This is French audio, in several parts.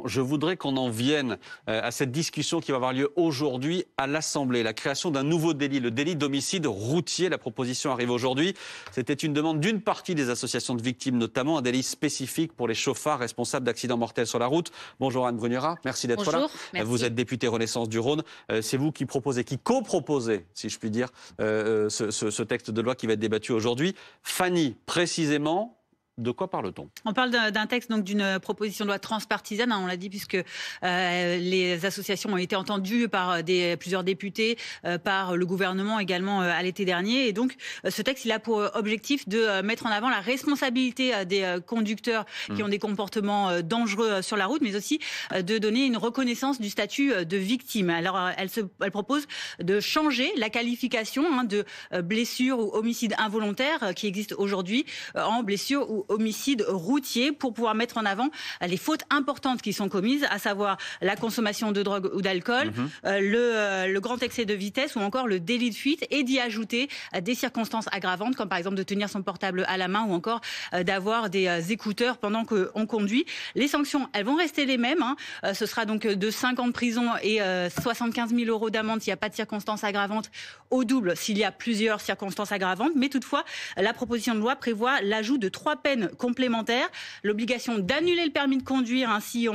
Je voudrais qu'on en vienne à cette discussion qui va avoir lieu aujourd'hui à l'Assemblée. La création d'un nouveau délit, le délit d'homicide routier. La proposition arrive aujourd'hui. C'était une demande d'une partie des associations de victimes, notamment un délit spécifique pour les chauffards responsables d'accidents mortels sur la route. Bonjour Anne Bruniera, merci d'être là. Merci. Vous êtes députée Renaissance du Rhône. C'est vous qui proposez, qui coproposez, si je puis dire, ce texte de loi qui va être débattu aujourd'hui. Fanny, précisément, de quoi parle-t-on? On parle d'un texte, donc d'une proposition de loi transpartisane, on l'a dit, puisque les associations ont été entendues par plusieurs députés, par le gouvernement également à l'été dernier. Et donc, ce texte, il a pour objectif de mettre en avant la responsabilité des conducteurs qui ont des comportements dangereux sur la route, mais aussi de donner une reconnaissance du statut de victime. Alors, elle propose de changer la qualification de blessure ou homicide involontaire qui existe aujourd'hui en blessure ou homicide routier pour pouvoir mettre en avant les fautes importantes qui sont commises, à savoir la consommation de drogue ou d'alcool, le grand excès de vitesse ou encore le délit de fuite, et d'y ajouter des circonstances aggravantes comme par exemple de tenir son portable à la main ou encore d'avoir des écouteurs pendant qu'on conduit. Les sanctions, elles vont rester les mêmes. Ce sera donc de 5 ans de prison et 75 000 € d'amende s'il n'y a pas de circonstances aggravantes, au double s'il y a plusieurs circonstances aggravantes. Mais toutefois, la proposition de loi prévoit l'ajout de 3 peines complémentaires, l'obligation d'annuler le permis de conduire si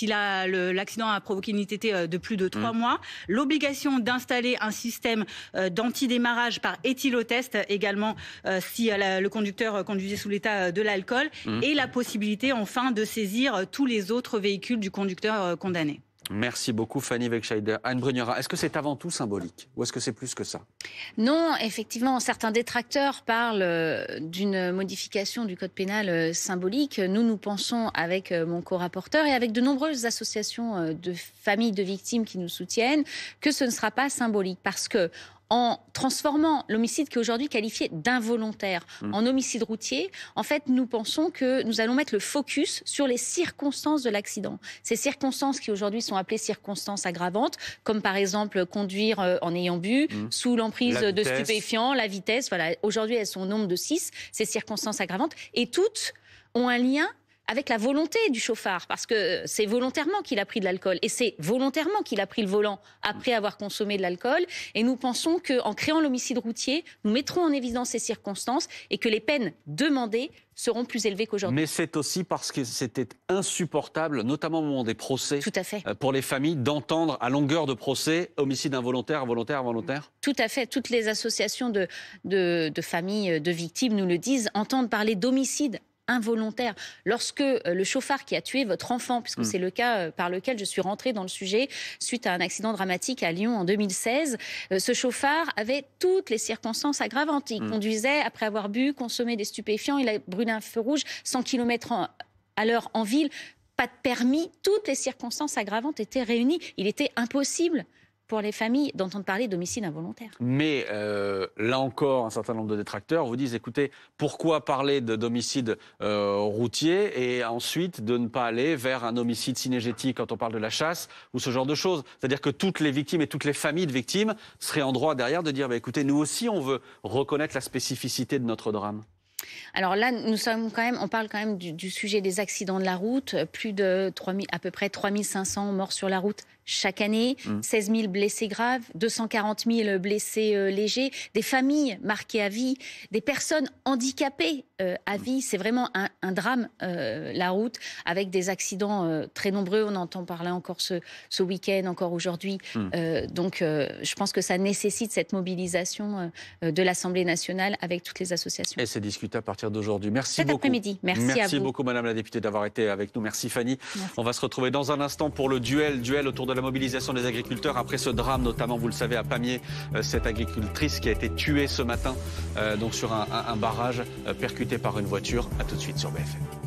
l'accident a provoqué une ITT de plus de 3 mois, l'obligation d'installer un système d'antidémarrage par éthylotest également si le conducteur conduisait sous l'état de l'alcool, et la possibilité enfin de saisir tous les autres véhicules du conducteur condamné. Merci beaucoup Fanny Wegscheider. Anne Bruniera, est-ce que c'est avant tout symbolique ou est-ce que c'est plus que ça? Non, effectivement, certains détracteurs parlent d'une modification du code pénal symbolique. Nous pensons, avec mon co-rapporteur et avec de nombreuses associations de familles de victimes qui nous soutiennent, que ce ne sera pas symbolique parce que en transformant l'homicide qui est aujourd'hui qualifié d'involontaire en homicide routier, en fait, nous pensons que nous allons mettre le focus sur les circonstances de l'accident. Ces circonstances qui aujourd'hui sont appelées circonstances aggravantes, comme par exemple conduire en ayant bu, sous l'emprise de stupéfiants, la vitesse. Voilà. Aujourd'hui, elles sont au nombre de 6, ces circonstances aggravantes, et toutes ont un lien avec la volonté du chauffard, parce que c'est volontairement qu'il a pris de l'alcool et c'est volontairement qu'il a pris le volant après avoir consommé de l'alcool. Et nous pensons qu'en créant l'homicide routier, nous mettrons en évidence ces circonstances et que les peines demandées seront plus élevées qu'aujourd'hui. Mais c'est aussi parce que c'était insupportable, notamment au moment des procès, tout à fait, pour les familles, d'entendre à longueur de procès homicide involontaire, involontaire, involontaire. Tout à fait. Toutes les associations de familles de victimes nous le disent, entendre parler d'homicide involontaire. Lorsque le chauffard qui a tué votre enfant, puisque c'est le cas par lequel je suis rentrée dans le sujet, suite à un accident dramatique à Lyon en 2016, ce chauffard avait toutes les circonstances aggravantes. Il conduisait après avoir bu, consommé des stupéfiants, il a brûlé un feu rouge, 100 km à l'heure en ville, pas de permis, toutes les circonstances aggravantes étaient réunies. Il était impossible pour les familles d'entendre parler d'homicide involontaire. Mais là encore, un certain nombre de détracteurs vous disent, écoutez, pourquoi parler d'homicide routier et ensuite de ne pas aller vers un homicide cynégétique quand on parle de la chasse ou ce genre de choses? C'est-à-dire que toutes les victimes et toutes les familles de victimes seraient en droit derrière de dire, écoutez, nous aussi on veut reconnaître la spécificité de notre drame. Alors là, on parle quand même du sujet des accidents de la route, à peu près 3500 morts sur la route chaque année, 16 000 blessés graves, 240 000 blessés légers, des familles marquées à vie, des personnes handicapées à vie. C'est vraiment un drame, la route, avec des accidents très nombreux. On entend parler encore ce week-end, encore aujourd'hui. Donc je pense que ça nécessite cette mobilisation de l'Assemblée nationale avec toutes les associations. Et c'est discuté à partir d'aujourd'hui. Merci cet beaucoup. Après-midi. Merci à vous. Merci beaucoup, Madame la députée, d'avoir été avec nous. Merci, Fanny. Merci. On va se retrouver dans un instant pour le duel autour de la mobilisation des agriculteurs après ce drame, notamment, vous le savez, à Pamiers, cette agricultrice qui a été tuée ce matin donc sur un barrage percuté par une voiture. À tout de suite sur BFM.